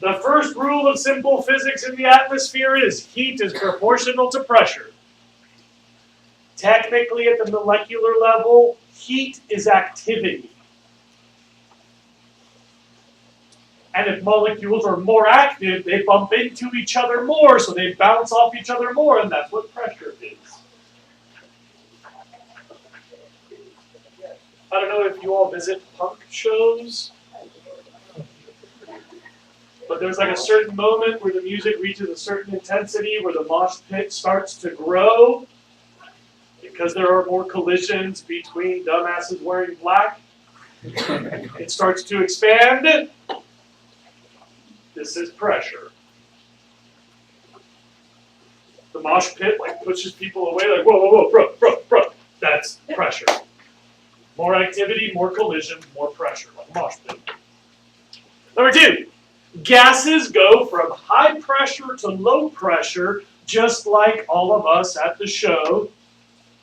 The first rule of simple physics in the atmosphere is heat is proportional to pressure. Technically, at the molecular level, heat is activity. And if molecules are more active, they bump into each other more, so they bounce off each other more, and that's what pressure is. I don't know if you all visit punk shows, but there's like a certain moment where the music reaches a certain intensity, where the mosh pit starts to grow, because there are more collisions between dumbasses wearing black. It starts to expand. This is pressure. The mosh pit like pushes people away, like, whoa, whoa, whoa, bro. That's pressure. More activity, more collision, more pressure, like a mosh pit. Number 2, gases go from high pressure to low pressure, just like all of us at the show.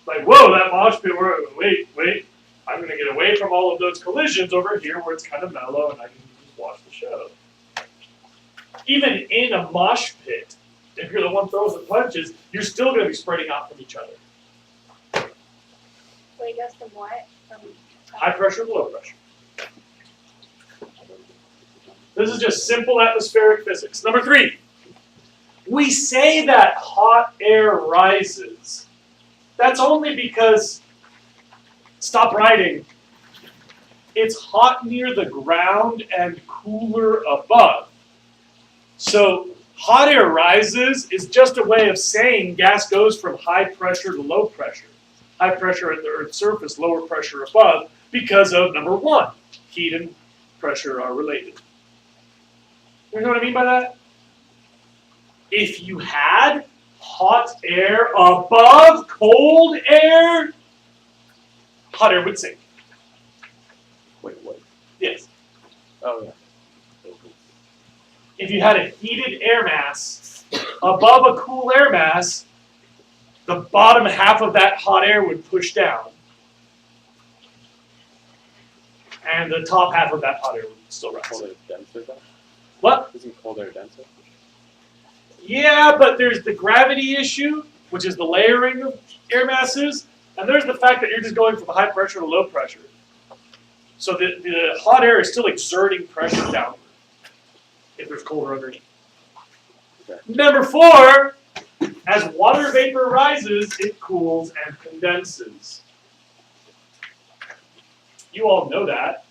Like, whoa, that mosh pit, wait, I'm going to get away from all of those collisions over here where it's kind of mellow and I can just watch the show. Even in a mosh pit, if you're the one throwing the punches, you're still going to be spreading out from each other. Wait, goes from what? From High pressure to low pressure. This is just simple atmospheric physics. Number 3, we say that hot air rises. That's only because, stop writing, it's hot near the ground and cooler above. So hot air rises is just a way of saying gas goes from high pressure to low pressure. High pressure at the Earth's surface, lower pressure above, because of number 1, heat and pressure are related. You know what I mean by that? If you had hot air above cold air, hot air would sink. Wait, what? Yes. Oh, yeah. If you had a heated air mass above a cool air mass, the bottom half of that hot air would push down. And the top half of that hot air would still rise. Cold air denser though? What? Isn't cold air denser? Yeah, but there's the gravity issue, which is the layering of air masses, and there's the fact that you're just going from high pressure to low pressure. So the hot air is still exerting pressure downward if there's colder underneath. Okay. Number 4, as water vapor rises, it cools and condenses. You all know that.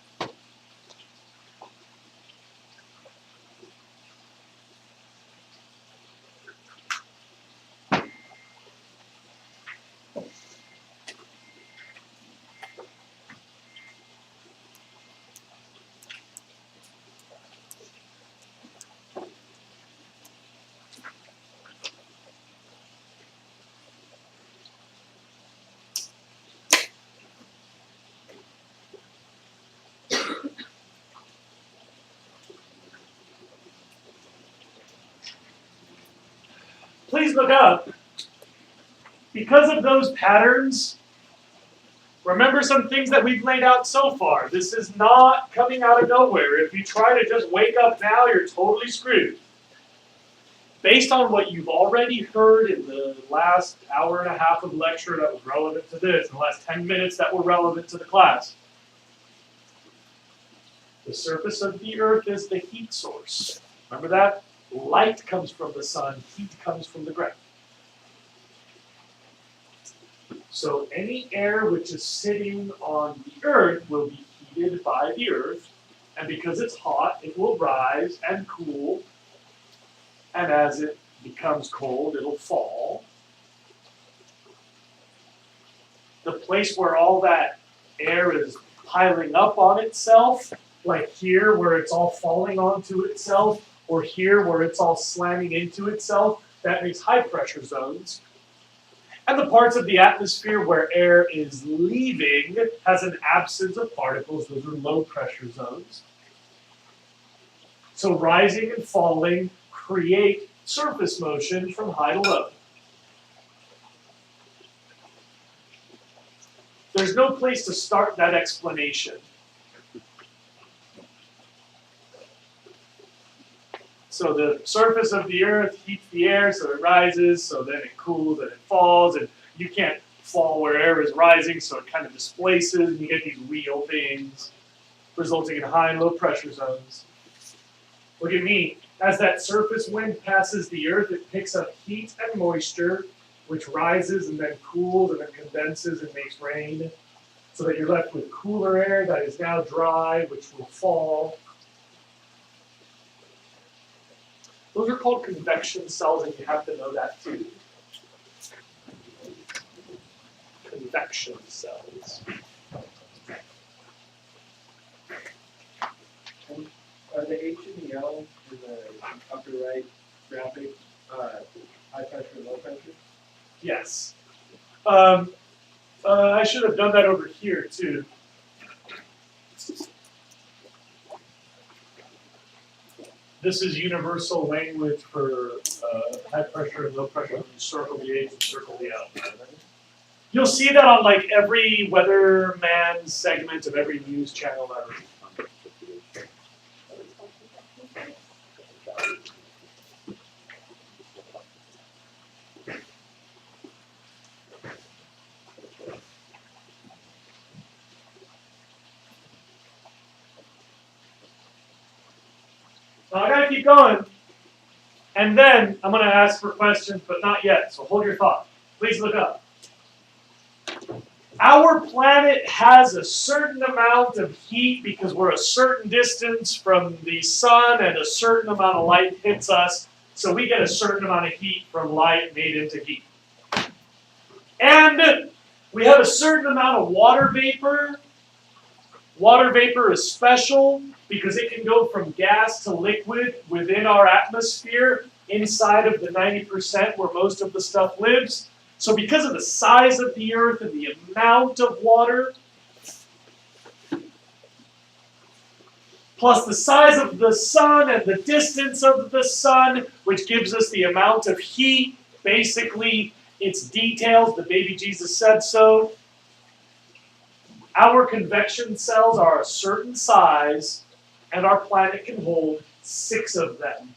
Please look up. Because of those patterns, remember some things that we've laid out so far. This is not coming out of nowhere. If you try to just wake up now, you're totally screwed. Based on what you've already heard in the last hour and a half of lecture that was relevant to this, and the last 10 minutes that were relevant to the class, the surface of the Earth is the heat source. Remember that? Light comes from the sun, heat comes from the ground. So any air which is sitting on the Earth will be heated by the Earth, and because it's hot, it will rise and cool, and as it becomes cold, it'll fall. The place where all that air is piling up on itself, like here where it's all falling onto itself, or here where it's all slamming into itself, that makes high pressure zones. And the parts of the atmosphere where air is leaving has an absence of particles, those are low pressure zones. So rising and falling create surface motion from high to low. There's no place to start that explanation. So the surface of the earth heats the air, so it rises, so then it cools and it falls, and you can't fall where air is rising, so it kind of displaces, and you get these wheel things, resulting in high and low pressure zones. Look at me. As that surface wind passes the earth, it picks up heat and moisture, which rises and then cools and then condenses and makes rain, so that you're left with cooler air that is now dry, which will fall. Those are called convection cells, and you have to know that too. Convection cells. Are the H and the L in the upper right graphic high pressure and low pressure? Yes. I should have done that over here too. This is universal language for high pressure and low pressure. You circle the H and circle the L. You'll see that on like every weatherman segment of every news channel ever. Now I gotta keep going. And then I'm gonna ask for questions, but not yet, so hold your thought. Please look up. Our planet has a certain amount of heat because we're a certain distance from the sun and a certain amount of light hits us, so we get a certain amount of heat from light made into heat. And we have a certain amount of water vapor. Water vapor is special because it can go from gas to liquid within our atmosphere inside of the 90% where most of the stuff lives. So because of the size of the earth and the amount of water, plus the size of the sun and the distance of the sun, which gives us the amount of heat, basically it's details, the baby Jesus said so. Our convection cells are a certain size, and our planet can hold 6 of them.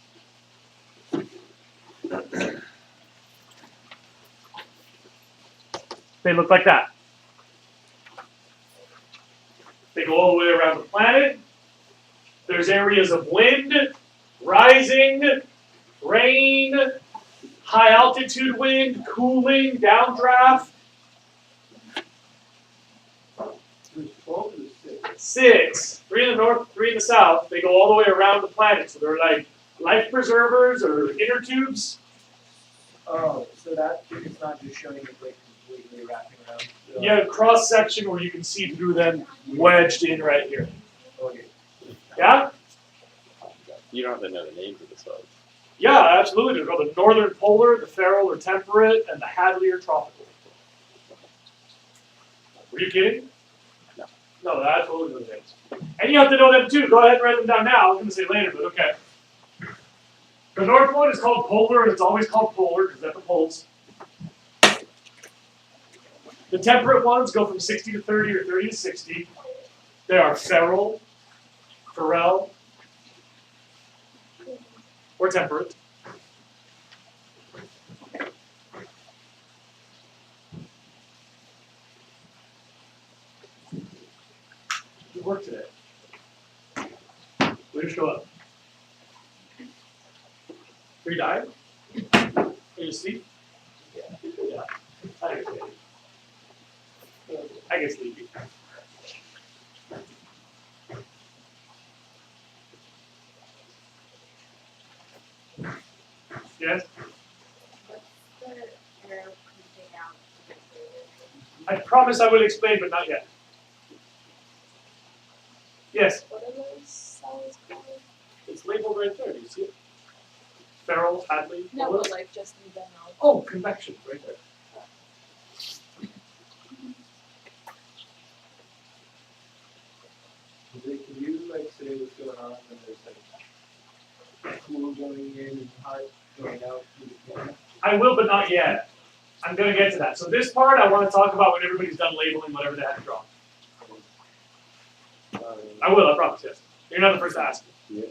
They look like that. They go all the way around the planet. There's areas of wind, rising, rain, high altitude wind, cooling, downdraft. There's 12 or 6? 6. 3 in the north, 3 in the south. They go all the way around the planet. So they're like life preservers or inner tubes. Oh, so that it's not just showing it like completely wrapping around. You have a cross section where you can see through them wedged in right here. Okay. Yeah? You don't have to know the names of the cells. Yeah, absolutely. They're called the northern polar, the feral or temperate, and the Hadley or tropical. Were you kidding? No. No, that's totally those names. And you have to know them too. Go ahead and write them down now. I was going to say later, but okay. The north one is called polar, and it's always called polar because at the poles. The temperate ones go from 60 to 30 or 30 to 60. They are feral, ferrel, or temperate. Good work today. Way to show up. Are you dying? Are you asleep? Yeah. I get sleepy. I get sleepy. Yes? What's the arrow pointing out? I promise I will explain, but not yet. Yes, What are those cells called? it's labeled right there. Do you see it? Feral, Hadley, No, polar. but like just in general. Oh, convection, right there. Can you like say what's going on when there's like cool going in and hot going out through the planet? I will, but not yet. I'm going to get to that. So this part I want to talk about when everybody's done labeling whatever they had to draw. I will, I promise, yes. You're not the first to ask. Yeah.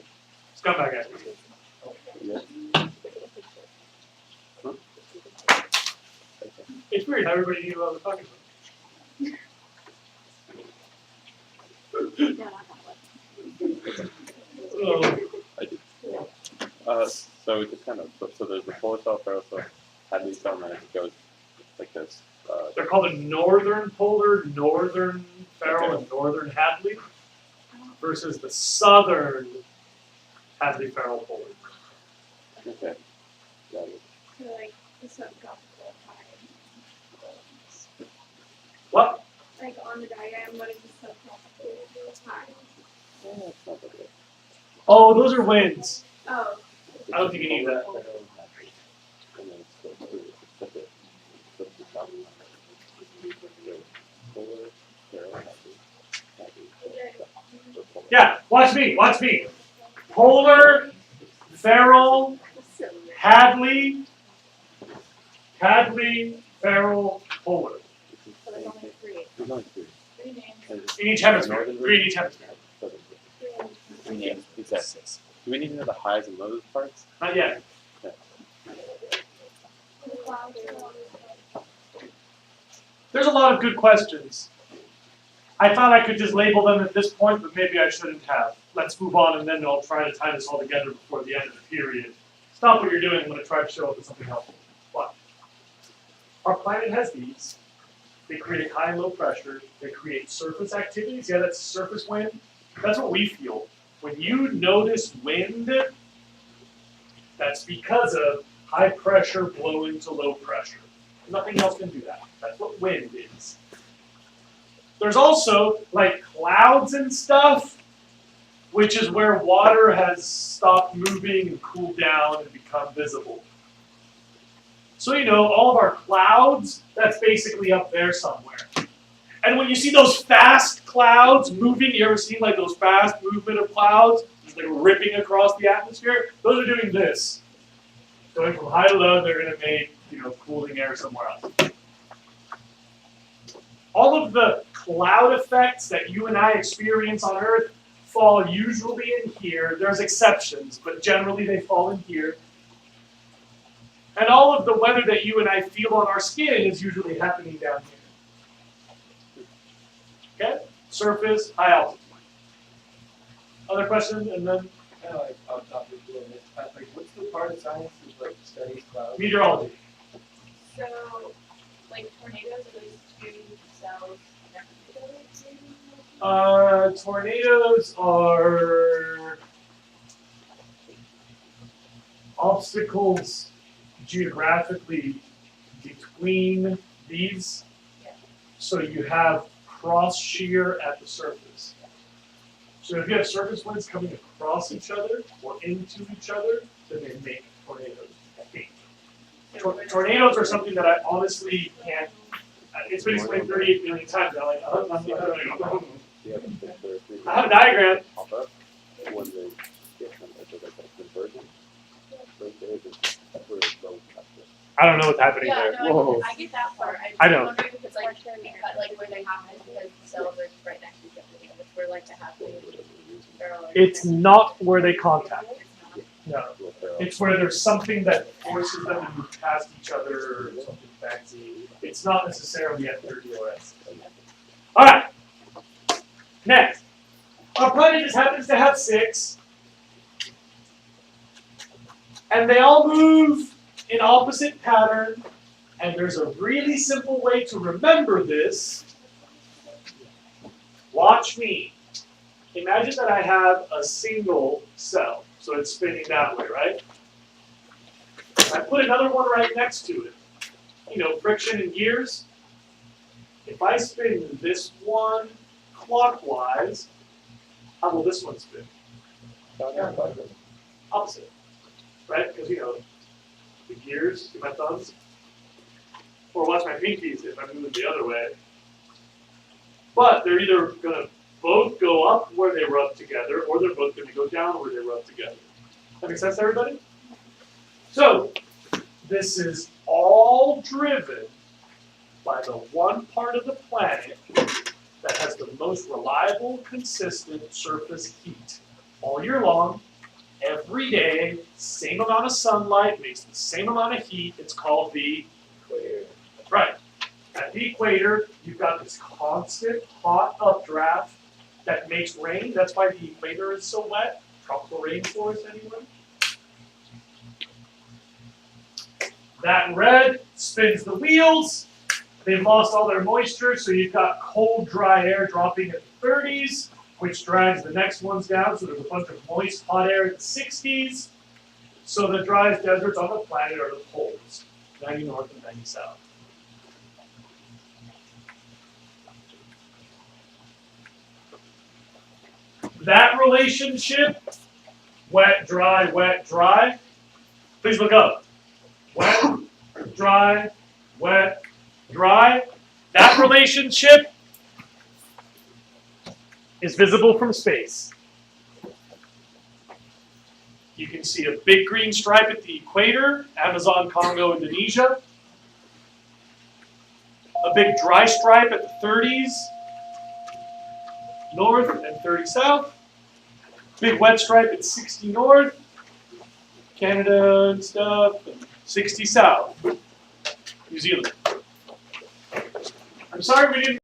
Scumbag asked me. Yeah. It's weird how everybody knew what I was talking about. No, not that one. Oh. I do. So we just kind of so there's the polar cell, feral cell, Hadley cell, and then it goes like this. They're called a northern polar, northern feral, and northern Hadley, versus the southern Hadley feral polar. Okay. Got it. So like the subtropical time. What? Like on the diagram, what is the subtropical time? Yeah, it's not that good. Oh, those are winds. Oh, I don't think you need that. And then it's still through. Flip it. Flip the top. So, polar, feral, Hadley. Yeah, watch me, watch me. Polar, feral, Hadley, feral, polar. so there's only three. There's only three. Three names. And it's In each hemisphere, northern three in each hemisphere. southern. Three names. Exactly. Do we need to know the highs and lows parts? Not yet. The clouds are There's a lot of good questions. I thought I could just label them at this point, but maybe I shouldn't have. Let's move on, and then I'll try to tie this all together before the end of the period. Stop what you're doing. I'm going to try to show up with something helpful. But our planet has these. They create high and low pressure. They create surface activities. Yeah, that's surface wind. That's what we feel. When you notice wind, that's because of high pressure blowing to low pressure. Nothing else can do that. That's what wind is. There's also like clouds and stuff, which is where water has stopped moving and cooled down and become visible. So you know, all of our clouds, that's basically up there somewhere. And when you see those fast clouds moving, you ever seen like those fast movement of clouds, just like ripping across the atmosphere? Those are doing this. Going from high to low, they're gonna make, cooling air somewhere else. All of the cloud effects that you and I experience on Earth fall usually in here. There's exceptions, but generally they fall in here. And all of the weather that you and I feel on our skin is usually happening down here. Okay? Surface, high altitude. Other questions? And then Kind of like on topic a little bit, like what's the part of science that like studies clouds? meteorology. So, like tornadoes, are those two cells next to each other? Tornadoes are obstacles geographically between these. Yeah. So you have cross shear at the surface. So if you have surface winds coming across each other or into each other, then they make tornadoes, I think. Tornadoes are something that I honestly can't. It's been explained 38 million times. I'm like, Do you have a picture or three I have a diagram. pop up when they get them as like a conversion? Right there, just where it's low pressure. I don't know what's happening Yeah, there. no, I get that part. I know. I'm wondering if it's like where they happen because the cells are right next to each other. It's where like the happening barrel. It's not where they contact. It's not. No. It's where there's something that forces them to move past each other or something fancy. It's not necessarily at 30 OS. Alright. Next. Our planet just happens to have 6. And they all move in opposite pattern. And there's a really simple way to remember this. Watch me. Imagine that I have a single cell. So it's spinning that way, right? I put another one right next to it. Friction and gears. If I spin this one clockwise, how will this one spin? Opposite. Right? Because, the gears, see my thumbs? Or watch my pinkies if I'm moving the other way. But they're either going to both go up where they rub together, or they're both going to go down where they rub together. That makes sense to everybody? So, this is all driven by the one part of the planet that has the most reliable, consistent surface heat all year long, every every day, same amount of sunlight, makes the same amount of heat. It's called the Equator. That's right. At the equator, you've got this constant hot updraft that makes rain. That's why the equator is so wet. Tropical rainforest, anyone? That red spins the wheels. They've lost all their moisture, so you've got cold, dry air dropping at the 30s, which drags the next ones down. So there's a bunch of moist, hot air at the 60s. So the driest deserts on the planet are the poles, 90 north and 90 south. That relationship, wet, dry, please look up. Wet, dry, that relationship is visible from space. You can see a big green stripe at the equator, Amazon, Congo, Indonesia. A big dry stripe at the 30s, north and 30 south. Big wet stripe at 60 north, Canada and stuff, and 60 south, New Zealand. I'm sorry we didn't